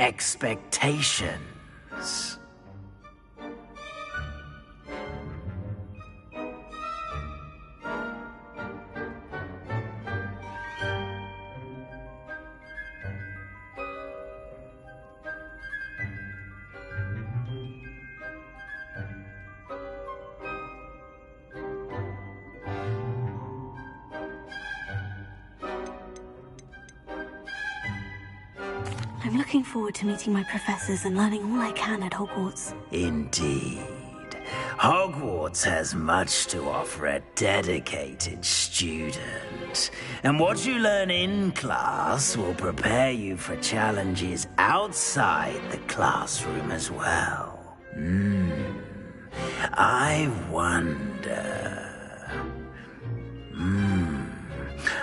expectations. I'm looking forward to meeting my professors and learning all I can at Hogwarts. Indeed. Hogwarts has much to offer a dedicated student. And what you learn in class will prepare you for challenges outside the classroom as well. I wonder...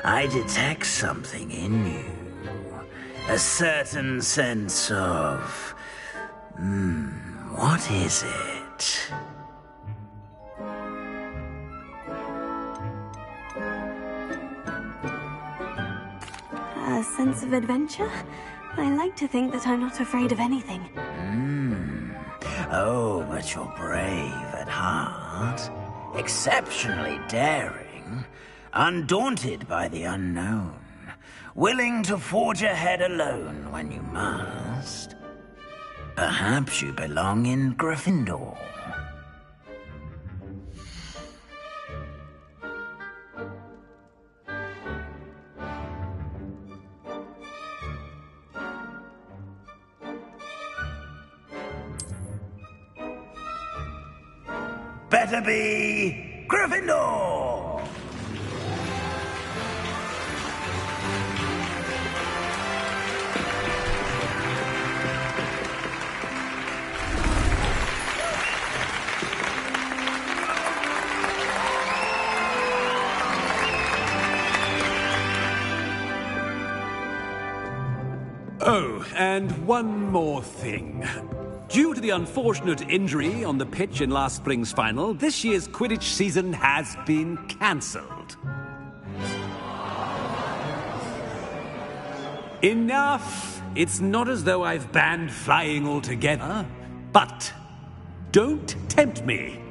I detect something in you. A certain sense of... what is it? A sense of adventure? I like to think that I'm not afraid of anything. Oh, but you're brave at heart. Exceptionally daring. Undaunted by the unknown. Willing to forge ahead alone when you must. Perhaps you belong in Gryffindor. Better be Gryffindor! Oh, and one more thing. Due to the unfortunate injury on the pitch in last spring's final, this year's Quidditch season has been cancelled. Enough! It's not as though I've banned flying altogether, but don't tempt me.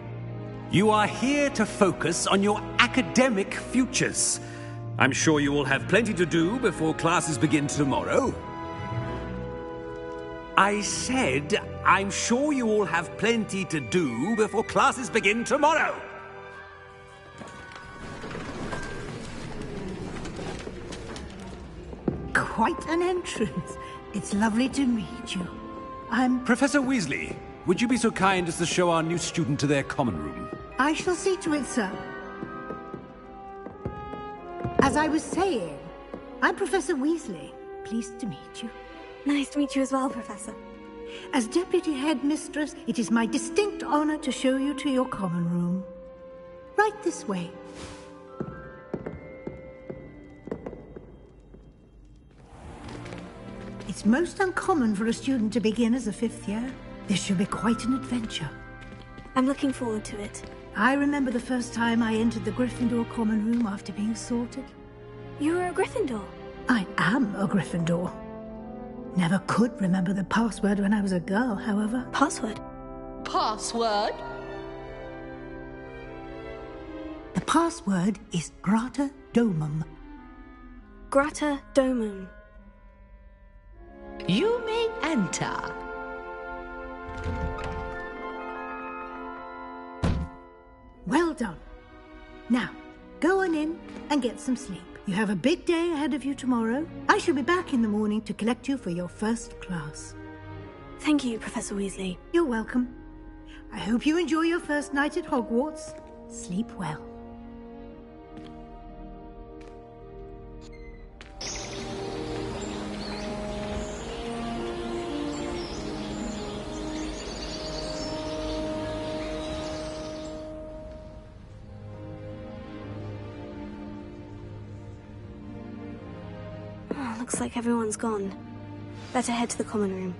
You are here to focus on your academic futures. I'm sure you will have plenty to do before classes begin tomorrow. I said, I'm sure you all have plenty to do before classes begin tomorrow. Quite an entrance. It's lovely to meet you. I'm... Professor Weasley, would you be so kind as to show our new student to their common room? I shall see to it, sir. As I was saying, I'm Professor Weasley. Pleased to meet you. Nice to meet you as well, Professor. As Deputy Headmistress, it is my distinct honor to show you to your common room. Right this way. It's most uncommon for a student to begin as a fifth year. This should be quite an adventure. I'm looking forward to it. I remember the first time I entered the Gryffindor common room after being sorted. You were a Gryffindor? I am a Gryffindor. Never could remember the password when I was a girl, however. Password? Password? The password is Grata Domum. Grata Domum. You may enter. Well done. Now, go on in and get some sleep. You have a big day ahead of you tomorrow. I shall be back in the morning to collect you for your first class. Thank you, Professor Weasley. You're welcome. I hope you enjoy your first night at Hogwarts. Sleep well. Looks like everyone's gone. Better head to the common room.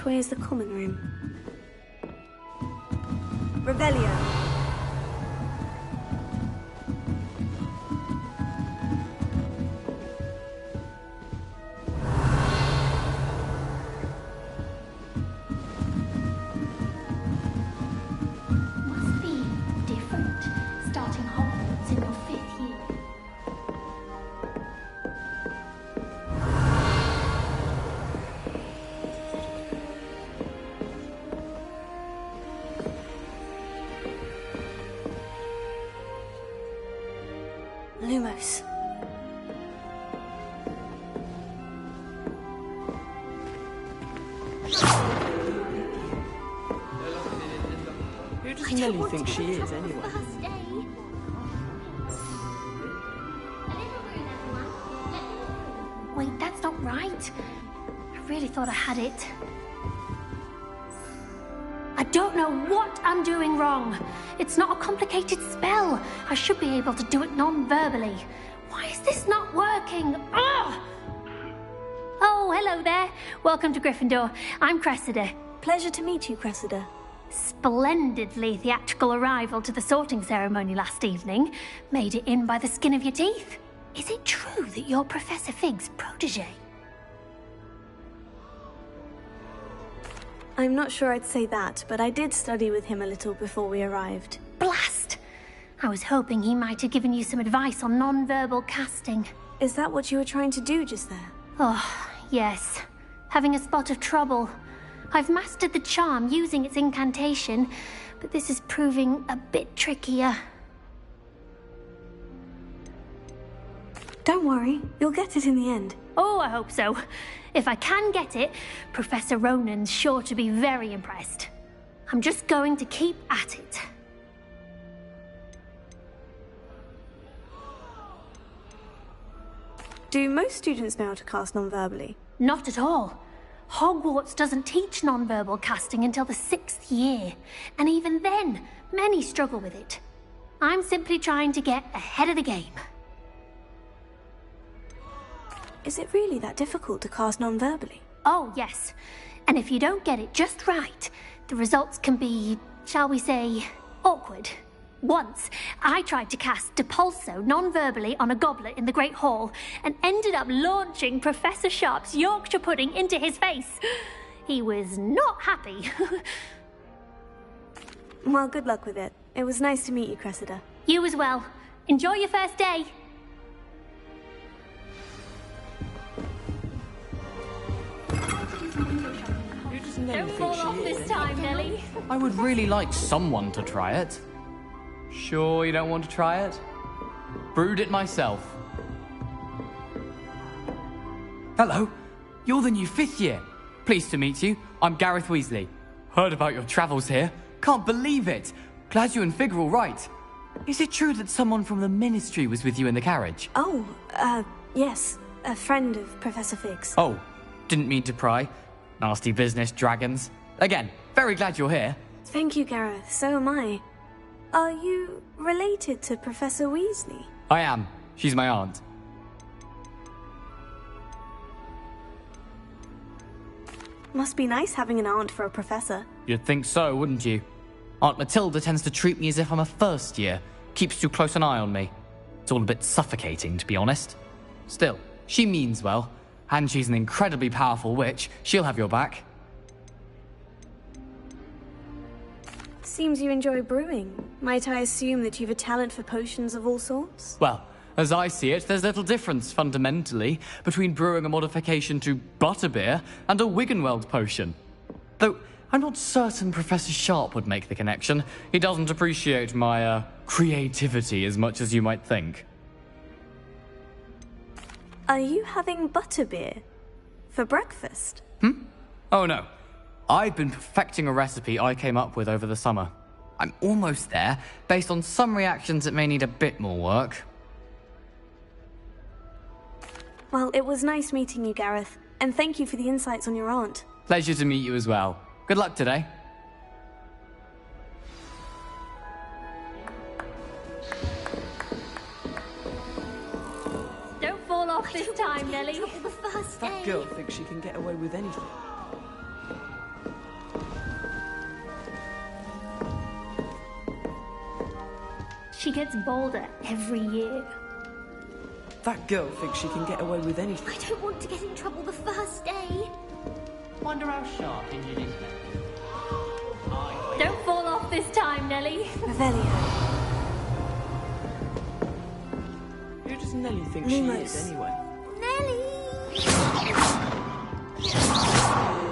way is the common room? Revelio. Must be different, starting Hogwarts in your 5th year. Lumos. Who does Nelly think she is, anyway? First day. Wait, that's not right. I really thought I had it. I don't know what I'm doing wrong. It's not a complicated spell. I should be able to do it non-verbally. Why is this not working? Ugh! Oh, hello there. Welcome to Gryffindor. I'm Cressida. Pleasure to meet you, Cressida. Splendidly theatrical arrival to the sorting ceremony last evening. Made it in by the skin of your teeth. Is it true that you're Professor Fig's protege? I'm not sure I'd say that, but I did study with him a little before we arrived. Blast! I was hoping he might have given you some advice on non-verbal casting. Is that what you were trying to do just there? Oh, yes. Having a spot of trouble. I've mastered the charm using its incantation, but this is proving a bit trickier. Don't worry, you'll get it in the end. Oh, I hope so. If I can get it, Professor Ronan's sure to be very impressed. I'm just going to keep at it. Do most students know how to cast non-verbally? Not at all. Hogwarts doesn't teach non-verbal casting until the 6th year, and even then, many struggle with it. I'm simply trying to get ahead of the game. Is it really that difficult to cast non-verbally? Oh, yes. And if you don't get it just right, the results can be, shall we say, awkward. Once, I tried to cast Depulso non-verbally on a goblet in the Great Hall and ended up launching Professor Sharp's Yorkshire pudding into his face. He was not happy. Well, good luck with it. It was nice to meet you, Cressida. You as well. Enjoy your first day. Who does Nelly Don't think fall she off is? this time, Nelly. I would really like someone to try it. Sure you don't want to try it? Brewed it myself. Hello, you're the new 5th year. Pleased to meet you. I'm Gareth Weasley. Heard about your travels here. Can't believe it. Glad you and Fig are all right. Is it true that someone from the Ministry was with you in the carriage? Oh, yes. A friend of Professor Fig's. Oh, didn't mean to pry. Nasty business, dragons. Again, very glad you're here. Thank you, Gareth. So am I. Are you related to Professor Weasley? I am. She's my aunt. Must be nice having an aunt for a professor. You'd think so, wouldn't you? Aunt Matilda tends to treat me as if I'm a first year. Keeps too close an eye on me. It's all a bit suffocating, to be honest. Still, she means well. And she's an incredibly powerful witch. She'll have your back. Seems you enjoy brewing. Might I assume that you've a talent for potions of all sorts? Well, as I see it, there's little difference, fundamentally, between brewing a modification to butterbeer and a Wiggenweld potion. Though, I'm not certain Professor Sharp would make the connection. He doesn't appreciate my, creativity as much as you might think. Are you having butterbeer? For breakfast? Oh no. I've been perfecting a recipe I came up with over the summer. I'm almost there. Based on some reactions, it may need a bit more work. Well, it was nice meeting you, Gareth. And thank you for the insights on your aunt. Pleasure to meet you as well. Good luck today. Don't fall off this time, Nelly. The first That day. girl thinks she can get away with anything. She gets bolder every year. That girl thinks she can get away with anything. I don't want to get in trouble the first day. Wonder how sharp injured is that? Don't fall off this time, Nellie. Revelio. Who does Nellie think she is, anyway? Nellie!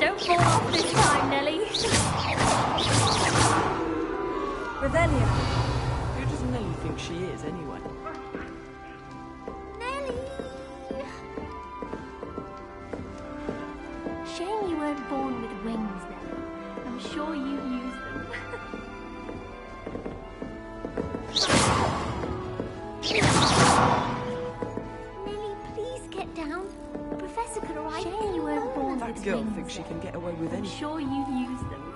Don't fall off this time, Nellie. Revelio. Who does Nellie think she is, anyway? Nellie! Shame you weren't born with wings, Nellie. I'm sure you use them. Nellie, please get down. The professor could arrive. Shame you weren't born That with girl wings. thinks she can get away with I'm anything. sure you use them.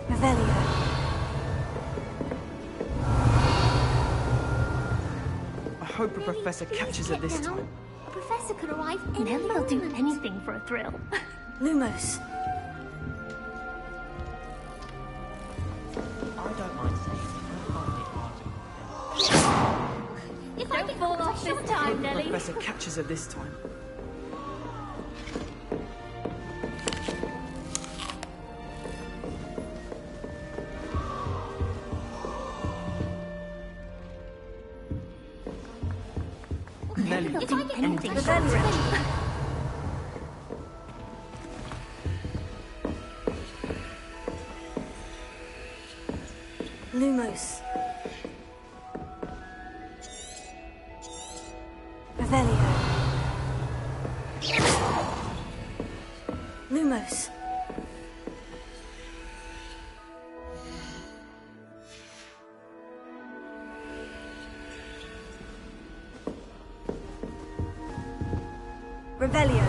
Revelio. I hope the professor catches her this time. The professor could arrive any Nellie will do anything for a thrill. Lumos. I don't mind saying it. I find it hard to If I don't fall off this time, The Nellie. professor catches her this time. Nellie, If I get anything for a Revelio. thrill. Lumos. Revelio. Lumos. Revelio.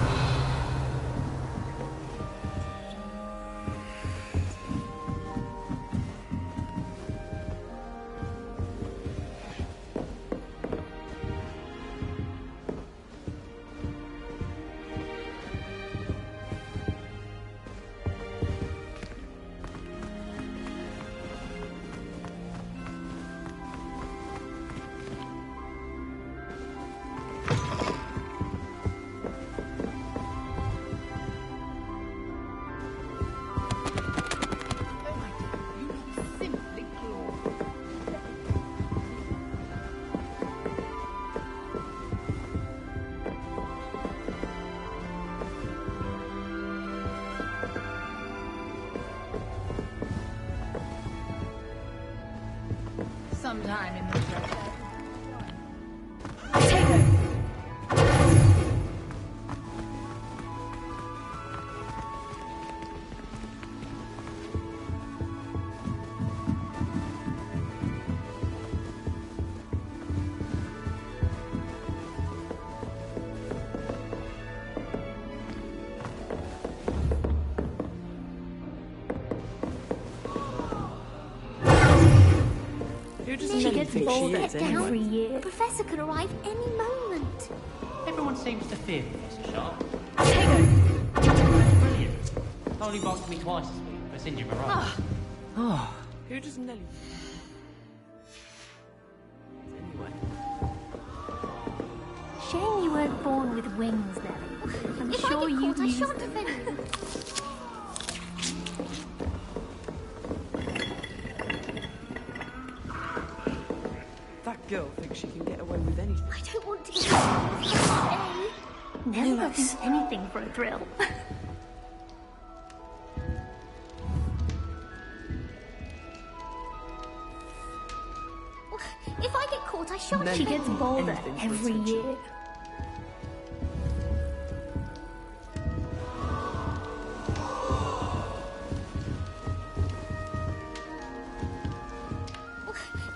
Sometime in the future. who does She Nellie gets think she bolder is, anyway? every year. The professor could arrive any moment. Everyone seems to fear Professor Sharp. That's brilliant. Only boxed me twice this week, but it's in your morale. Who does Nellie anyway? Shame you weren't born with wings, Nellie. I'm sure you use them. That girl thinks she can get away with anything. I don't want to get away. Nellie will do anything for a thrill. If I get caught, I shan't. Nellie She gets will do bolder anything for every attention. year.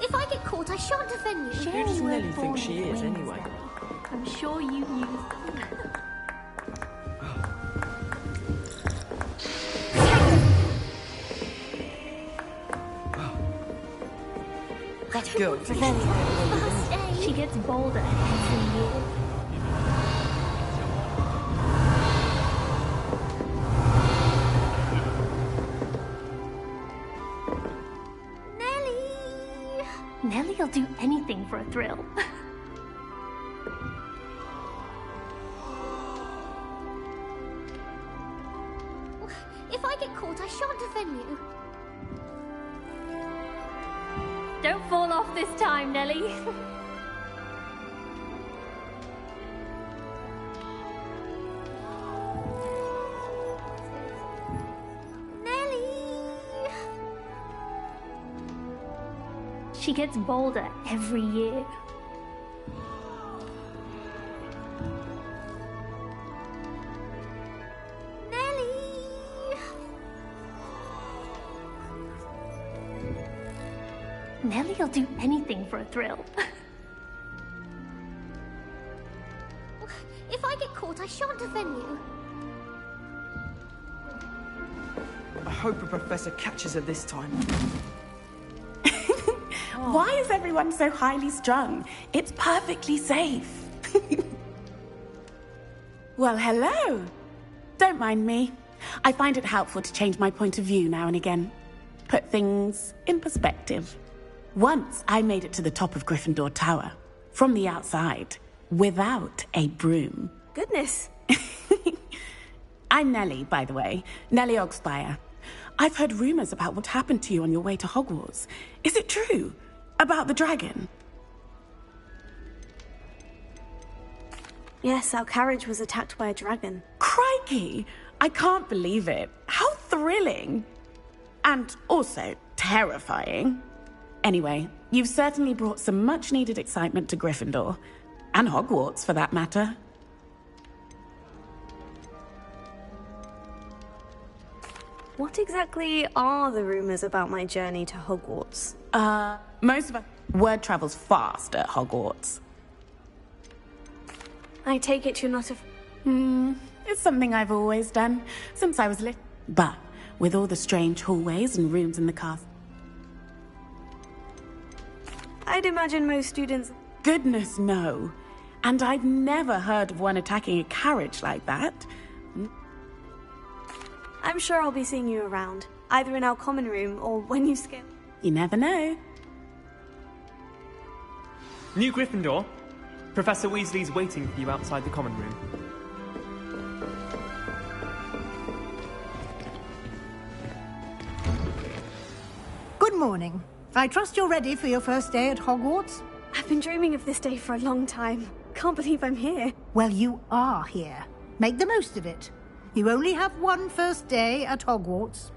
If I get caught, I shan't offend you. Who does Nellie think she is, anyway? I'm sure you use them. That girl thinks she can get away with anything. She gets bolder every year. Nellie'll do anything for a thrill. If I get caught, I shan't offend you. Don't fall off this time, Nellie. She gets bolder every year. Nellie! Nellie'll do anything for a thrill. If I get caught, I shan't offend you. I hope a professor catches her this time. Why is everyone so highly strung? It's perfectly safe. Well, hello. Don't mind me. I find it helpful to change my point of view now and again. Put things in perspective. Once I made it to the top of Gryffindor Tower, from the outside, without a broom. Goodness. I'm Nellie, by the way. Nellie Ogspire. I've heard rumors about what happened to you on your way to Hogwarts. Is it true? About the dragon? Yes, our carriage was attacked by a dragon. Crikey! I can't believe it. How thrilling! And also terrifying. Anyway, you've certainly brought some much-needed excitement to Gryffindor. And Hogwarts, for that matter. What exactly are the rumors about my journey to Hogwarts? Most of us... Word travels fast at Hogwarts. I take it you're not It's something I've always done, since I was little. But, with all the strange hallways and rooms in the castle... I'd imagine most students... Goodness, no. And I've never heard of one attacking a carriage like that. I'm sure I'll be seeing you around, either in our common room or when you skip. You never know. New Gryffindor, Professor Weasley's waiting for you outside the common room. Good morning. I trust you're ready for your first day at Hogwarts? I've been dreaming of this day for a long time. Can't believe I'm here. Well, you are here. Make the most of it. You only have one first day at Hogwarts.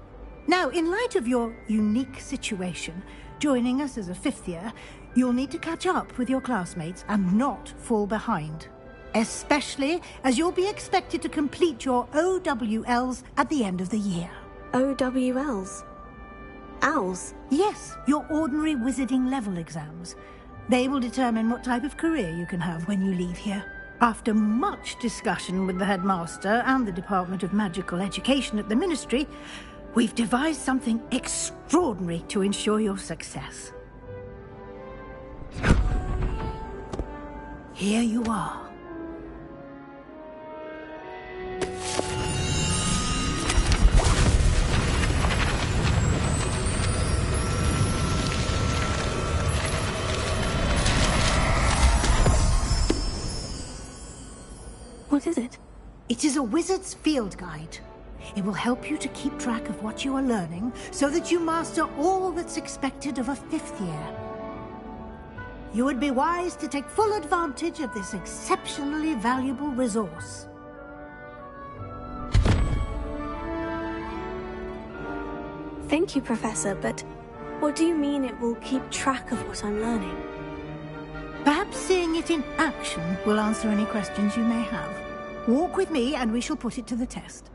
Now, in light of your unique situation, joining us as a fifth year, you'll need to catch up with your classmates and not fall behind. Especially as you'll be expected to complete your OWLs at the end of the year. OWLs? Owls? Yes, your ordinary wizarding level exams. They will determine what type of career you can have when you leave here. After much discussion with the headmaster and the Department of Magical Education at the Ministry, we've devised something extraordinary to ensure your success. Here you are. What is it? It is a wizard's field guide. It will help you to keep track of what you are learning so that you master all that's expected of a fifth year. You would be wise to take full advantage of this exceptionally valuable resource. Thank you, Professor, but what do you mean it will keep track of what I'm learning? Perhaps seeing it in action will answer any questions you may have. Walk with me and we shall put it to the test.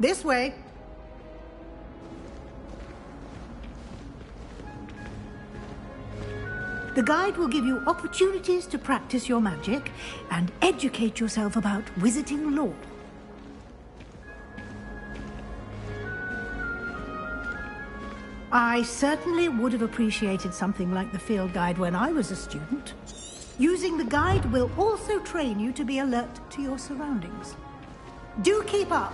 This way. The guide will give you opportunities to practice your magic and educate yourself about wizarding lore. I certainly would have appreciated something like the field guide when I was a student. Using the guide will also train you to be alert to your surroundings. Do keep up.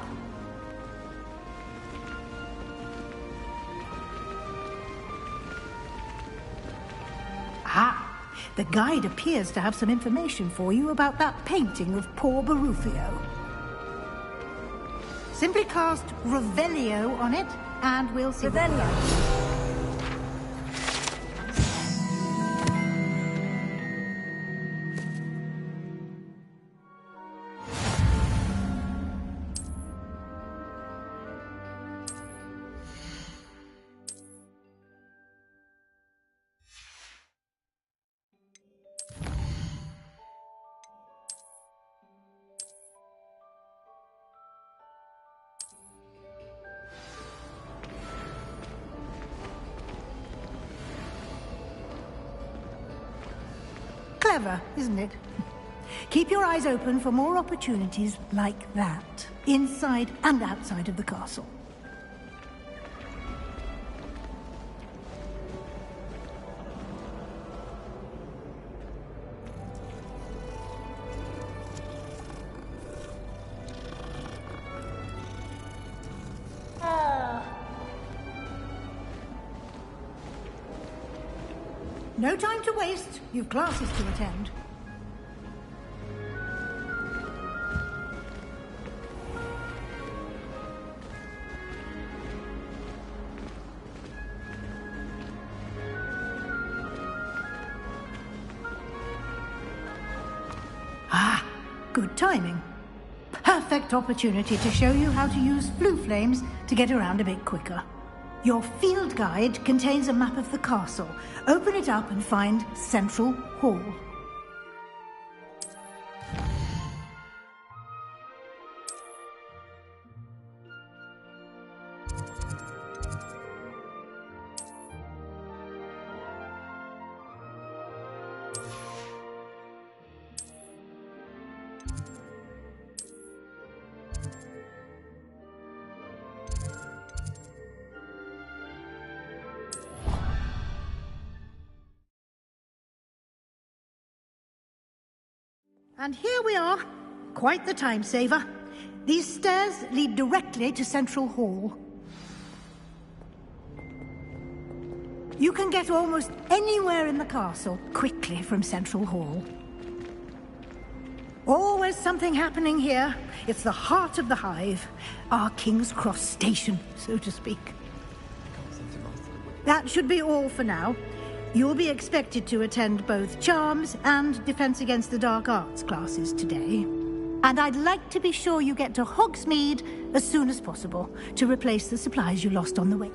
Ah, the guide appears to have some information for you about that painting of poor Barufio. Simply cast Revelio on it, and we'll see. Revelio. Clever, isn't it? Keep your eyes open for more opportunities like that, inside and outside of the castle. No time to waste. You've classes to attend. Ah, good timing. Perfect opportunity to show you how to use flue flames to get around a bit quicker. Your field guide contains a map of the castle. Open it up and find Central Hall. And here we are. Quite the time saver. These stairs lead directly to Central Hall. You can get almost anywhere in the castle quickly from Central Hall. Always something happening here. It's the heart of the hive. Our King's Cross station, so to speak. That should be all for now. You'll be expected to attend both Charms and Defense Against the Dark Arts classes today. And I'd like to be sure you get to Hogsmeade as soon as possible to replace the supplies you lost on the way.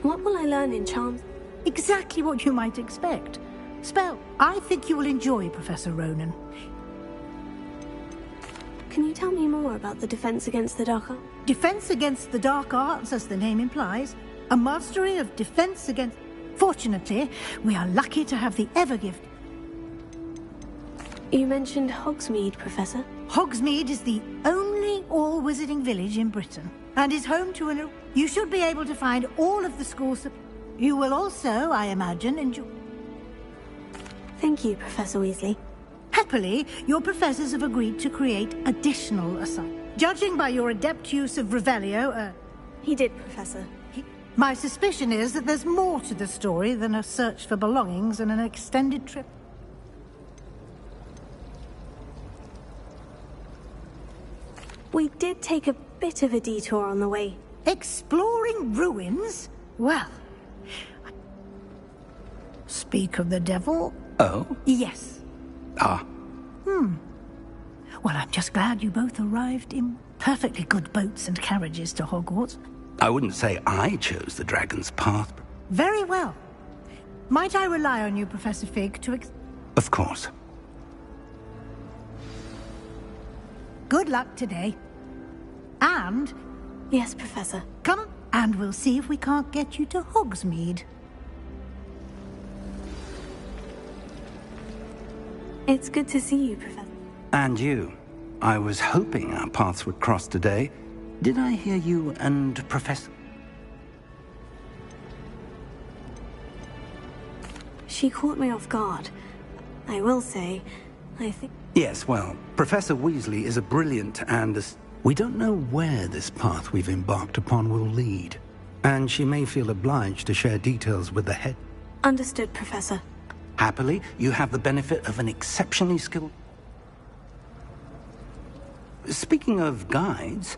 What will I learn in Charms? Exactly what you might expect. Spell. I think you will enjoy Professor Ronan. Can you tell me more about the Defense Against the Dark Arts? Defense Against the Dark Arts, as the name implies. A mastery of defense against... Fortunately, we are lucky to have the Evergift. You mentioned Hogsmeade, Professor. Hogsmeade is the only all-wizarding village in Britain, and is home to an... You should be able to find all of the schools that... You will also, I imagine, enjoy... Thank you, Professor Weasley. Happily, your professors have agreed to create additional assignments. Judging by your adept use of Revelio, He did, Professor. My suspicion is that there's more to the story than a search for belongings and an extended trip. We did take a bit of a detour on the way. Exploring ruins? Well... Speak of the devil? Oh? Yes. Ah. Well, I'm just glad you both arrived in perfectly good boats and carriages to Hogwarts. I wouldn't say I chose the dragon's path. Very well. Might I rely on you, Professor Fig, to Of course. Good luck today. And... Yes, Professor. Come, and we'll see if we can't get you to Hogsmeade. It's good to see you, Professor. And you. I was hoping our paths would cross today. Did I hear you and Professor... She caught me off guard. I will say, I think... Yes, well, Professor Weasley is a brilliant and... We don't know where this path we've embarked upon will lead. And she may feel obliged to share details with the head. Understood, Professor. Happily, you have the benefit of an exceptionally skilled... Speaking of guides,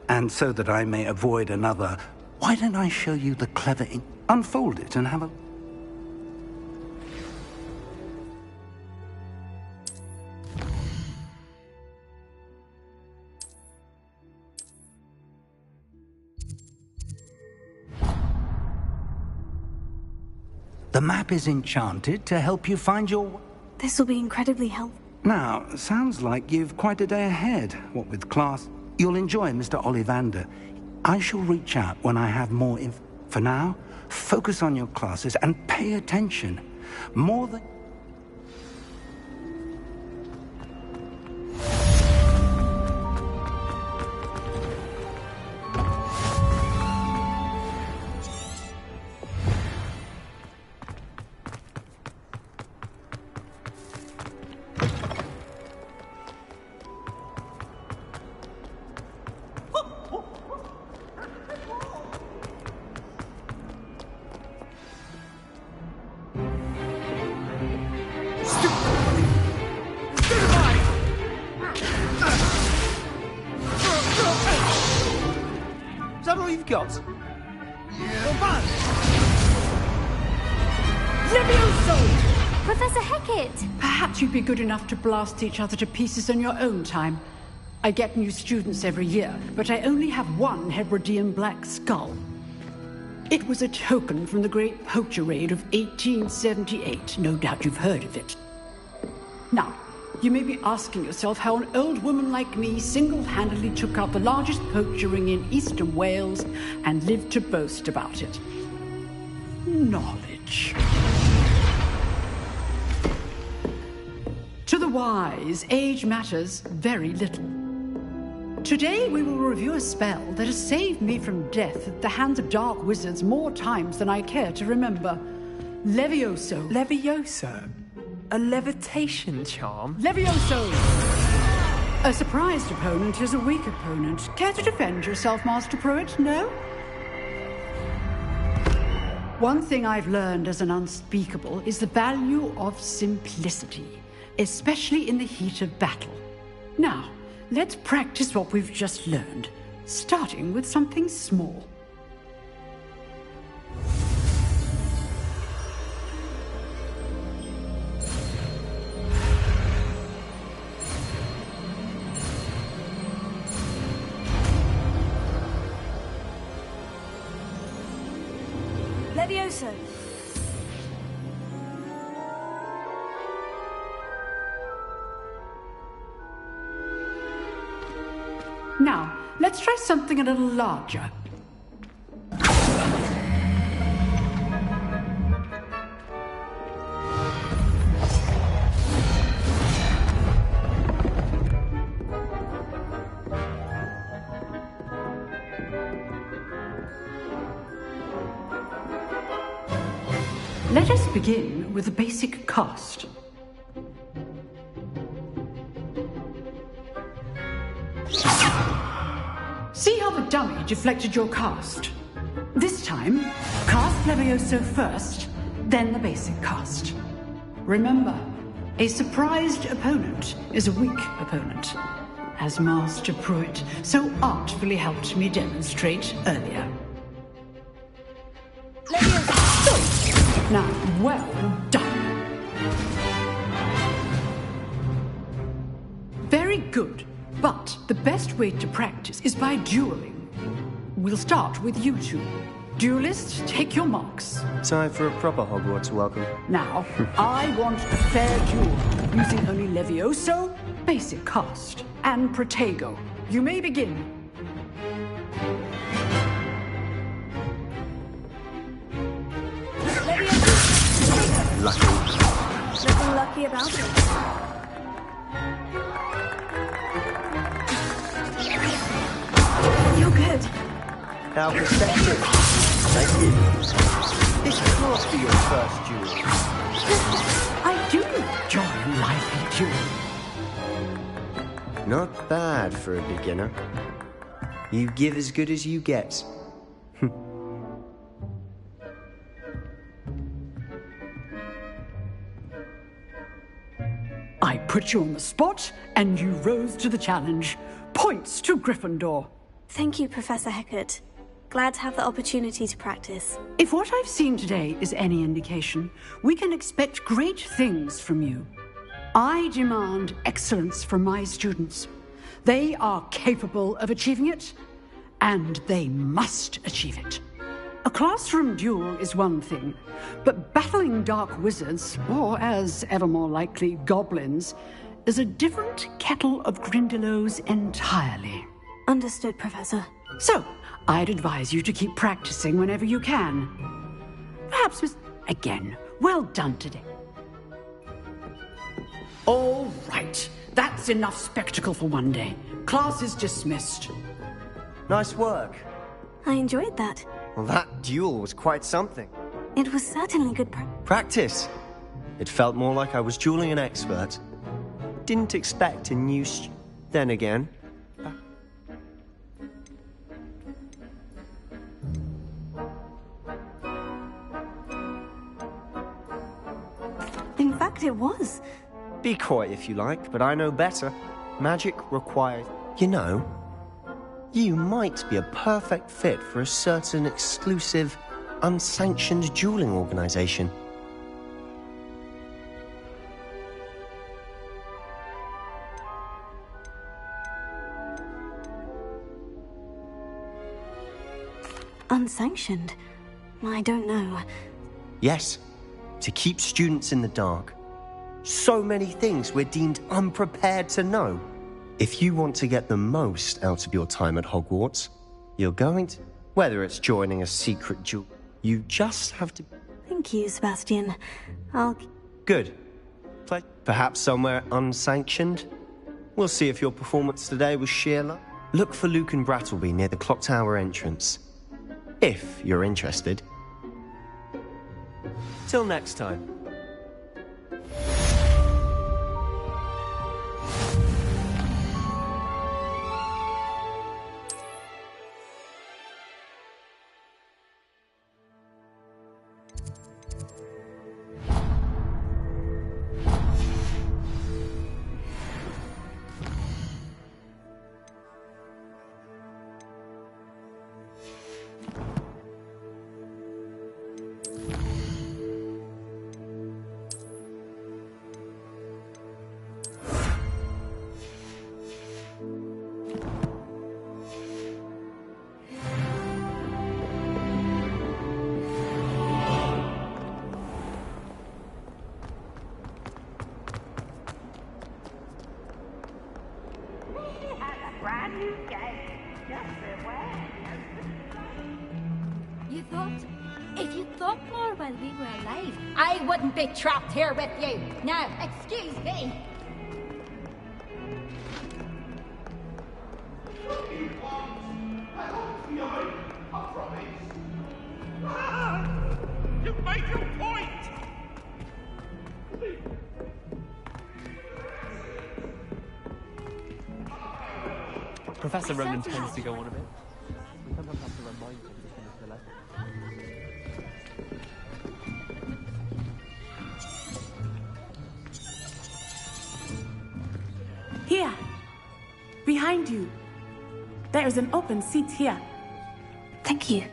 and so that I may avoid another, why don't I show you the clever unfold it and have a... The map is enchanted to help you find your... This will be incredibly helpful. Now, sounds like you've quite a day ahead, what with class. You'll enjoy Mr. Ollivander. I shall reach out when I have more info. For now, focus on your classes and pay attention. More than... Is that all you've got? Levioso! Professor Hecat! Perhaps you'd be good enough to blast each other to pieces in your own time. I get new students every year, but I only have one Hebridean black skull. It was a token from the Great Poacher Raid of 1878. No doubt you've heard of it. Now, you may be asking yourself how an old woman like me single-handedly took out the largest poacher ring in eastern Wales and lived to boast about it. Knowledge. To the wise, age matters very little. Today we will review a spell that has saved me from death at the hands of dark wizards more times than I care to remember. Levioso. Levioso? A levitation charm? Levioso! A surprised opponent is a weak opponent. Care to defend yourself, Master Pruitt? No? One thing I've learned as an unspeakable is the value of simplicity, especially in the heat of battle. Now, let's practice what we've just learned, starting with something small. Levioso! Now, let's try something a little larger. Let us begin with the basic cast. See how the dummy deflected your cast? This time, cast Levioso first, then the basic cast. Remember, a surprised opponent is a weak opponent, as Master Pruitt so artfully helped me demonstrate earlier. Now, well done. Very good, but the best way to practice is by dueling. We'll start with you two. Duelists, take your marks. Time for a proper Hogwarts welcome. Now, I want a fair duel, using only Levioso, basic cast, and Protego. You may begin. lucky. Nothing lucky about it. You're good. Now, perspective. Thank you. This must be your first duel. I do enjoy a lively duel. Not bad for a beginner. You give as good as you get. I put you on the spot, and you rose to the challenge. Points to Gryffindor. Thank you, Professor Hecat. Glad to have the opportunity to practice. If what I've seen today is any indication, we can expect great things from you. I demand excellence from my students. They are capable of achieving it, and they must achieve it. A classroom duel is one thing, but battling dark wizards, or as ever more likely, goblins, is a different kettle of Grindylows entirely. Understood, Professor. So, I'd advise you to keep practicing whenever you can. Perhaps again, well done today. All right, that's enough spectacle for one day. Class is dismissed. Nice work. I enjoyed that. Well, that duel was quite something. It was certainly good practice. It felt more like I was dueling an expert. Didn't expect a new Then again... In fact, it was. Be coy if you like, but I know better. Magic requires... You know, you might be a perfect fit for a certain exclusive, unsanctioned dueling organization. Unsanctioned? I don't know. Yes, to keep students in the dark. So many things we're deemed unprepared to know. If you want to get the most out of your time at Hogwarts, you're going to... Whether it's joining a secret duel, you just have to... Thank you, Sebastian. I'll... Good. Perhaps somewhere unsanctioned? We'll see if your performance today was sheer luck. Look for Luke and Brattleby near the clock tower entrance. If you're interested. Till next time. If you thought more while we were alive, I wouldn't be trapped here with you. Now, excuse me. You've made your point! Professor Ronan tends to go on a bit. We sometimes have to remind him to finish the lesson. Here. Behind you. There is an open seat here. Thank you.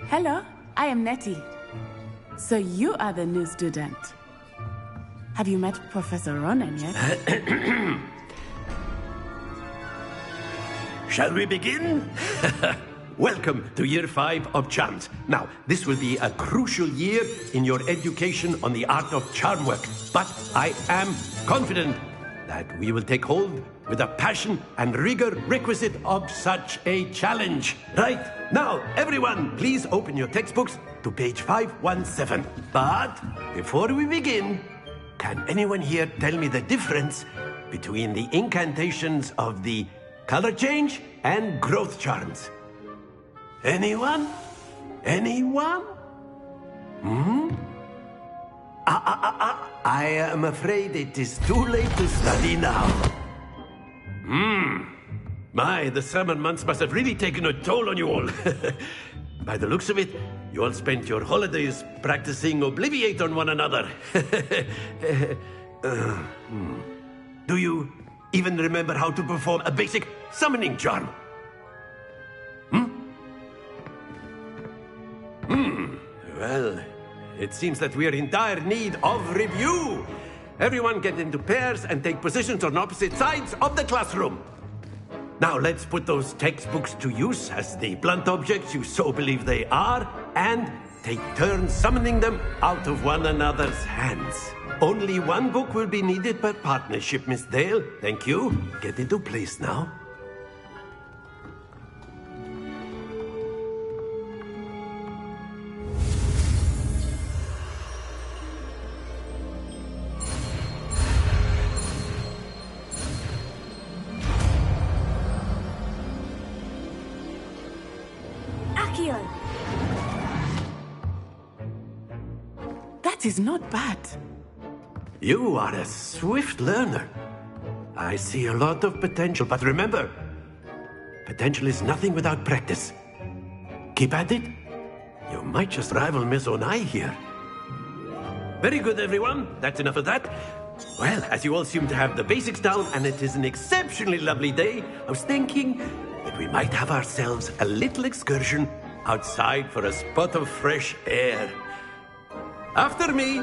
Hello, I am Nettie. So you are the new student. Have you met Professor Ronan yet? Shall we begin? Welcome to Year 5 of Charms. Now, this will be a crucial year in your education on the art of charm work. But I am confident that we will take hold with the passion and rigor requisite of such a challenge. Right, now, everyone, please open your textbooks to page 517. But before we begin, can anyone here tell me the difference between the incantations of the color change and growth charms? Anyone? Anyone? I am afraid it is too late to study now. My, the summer months must have really taken a toll on you all. By the looks of it, you all spent your holidays practicing Obliviate on one another. Do you even remember how to perform a basic summoning charm? Well, it seems that we are in dire need of review. Everyone get into pairs and take positions on opposite sides of the classroom. Now let's put those textbooks to use as the blunt objects you so believe they are, and take turns summoning them out of one another's hands. Only one book will be needed per partnership, Miss Dale. Thank you. Get into place now. That is not bad. You are a swift learner. I see a lot of potential, but remember, potential is nothing without practice. Keep at it. You might just rival Miss Onai here. Very good, everyone. That's enough of that. Well, as you all seem to have the basics down, and it is an exceptionally lovely day, I was thinking that we might have ourselves a little excursion outside for a spot of fresh air. After me.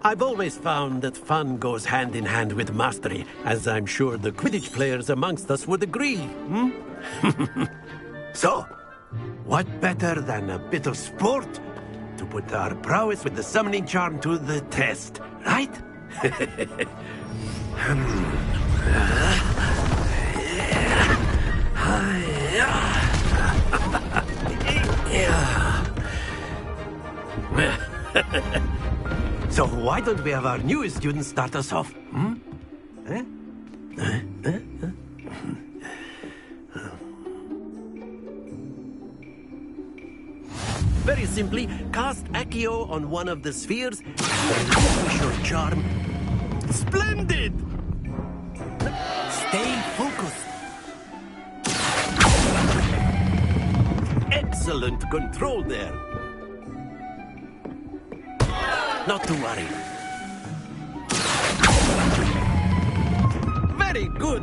I've always found that fun goes hand in hand with mastery, as I'm sure the Quidditch players amongst us would agree. So, what better than a bit of sport to put our prowess with the summoning charm to the test, right? So why don't we have our newest student start us off? Very simply, cast Accio on one of the spheres and relinquish your charm. Splendid! Stay focused. Excellent control there. Not to worry. Very good.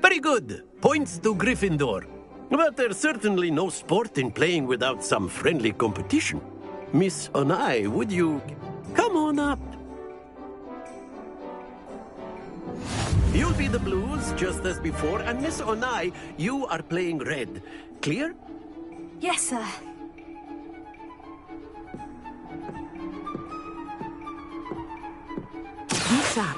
Very good. Points to Gryffindor. But there's certainly no sport in playing without some friendly competition. Miss Onai, would you come on up? You'll be the blues, just as before, and Miss Onai, you are playing red. Clear? Yes, sir. He's up.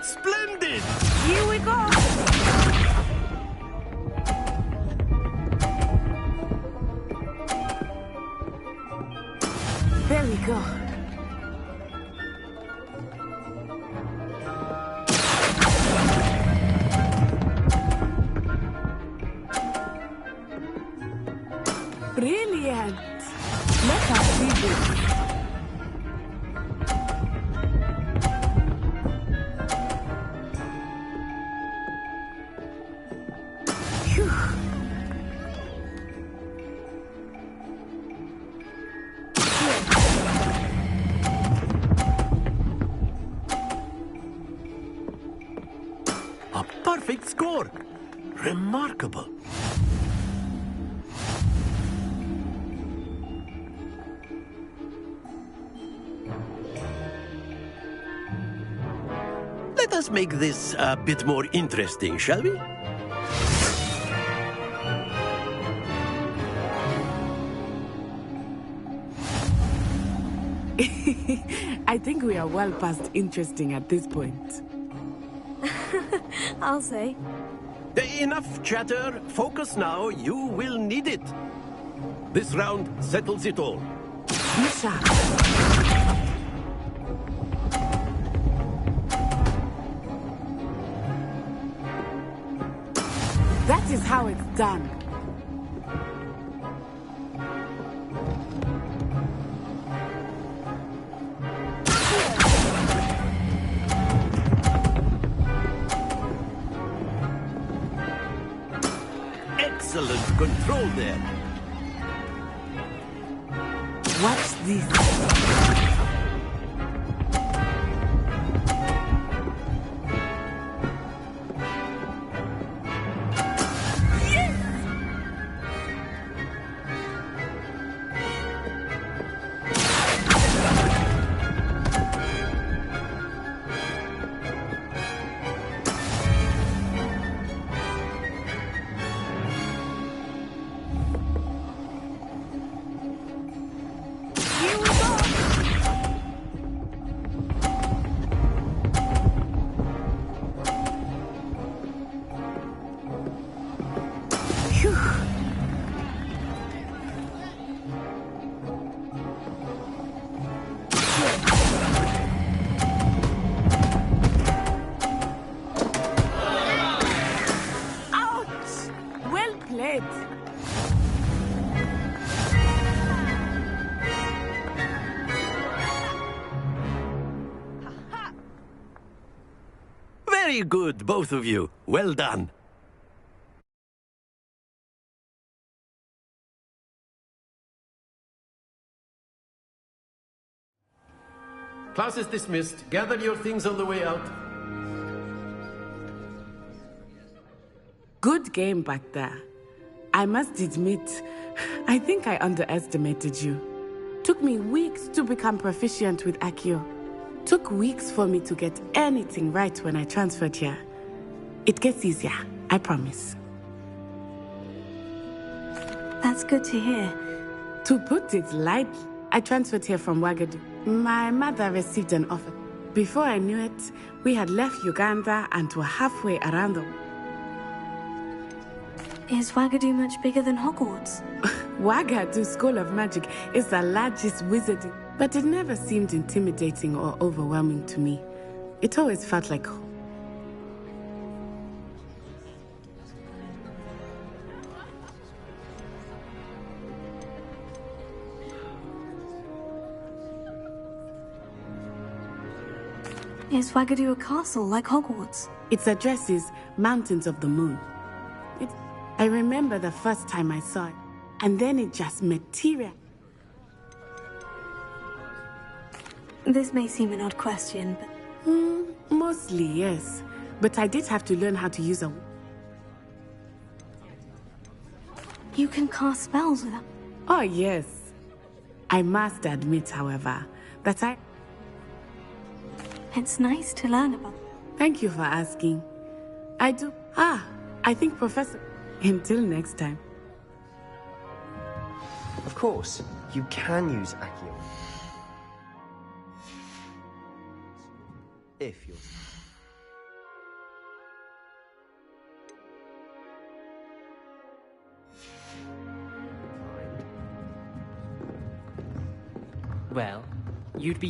Splendid! Here we go! Very good. Brilliant! Let us see this. Phew. A perfect score. Remarkable. Let us make this a bit more interesting, shall we? I think we are well past interesting at this point. I'll say. Enough chatter. Focus now. You will need it. This round settles it all. Misha. That is how it's done. Excellent control there. Watch this. Very good, both of you. Well done. Class is dismissed. Gather your things on the way out. Good game back there. I must admit, I think I underestimated you. Took me weeks to become proficient with Accio. Took weeks for me to get anything right when I transferred here. It gets easier, I promise. That's good to hear. To put it lightly, I transferred here from Wagadu. My mother received an offer. Before I knew it, we had left Uganda and were halfway around the world. Is Wagadu much bigger than Hogwarts? Wagadu School of Magic is the largest wizarding, but it never seemed intimidating or overwhelming to me. It always felt like home. Is Wagadu a castle like Hogwarts? Its address is Mountains of the Moon. I remember the first time I saw it, and then it just materialized. This may seem an odd question, but... Mostly, yes. But I did have to learn how to use a... You can cast spells with them? Oh, yes. I must admit, however, that It's nice to learn about. Thank you for asking. I do... I think Professor... Until next time. Of course, you can use Accio. If you're... Well, you'd be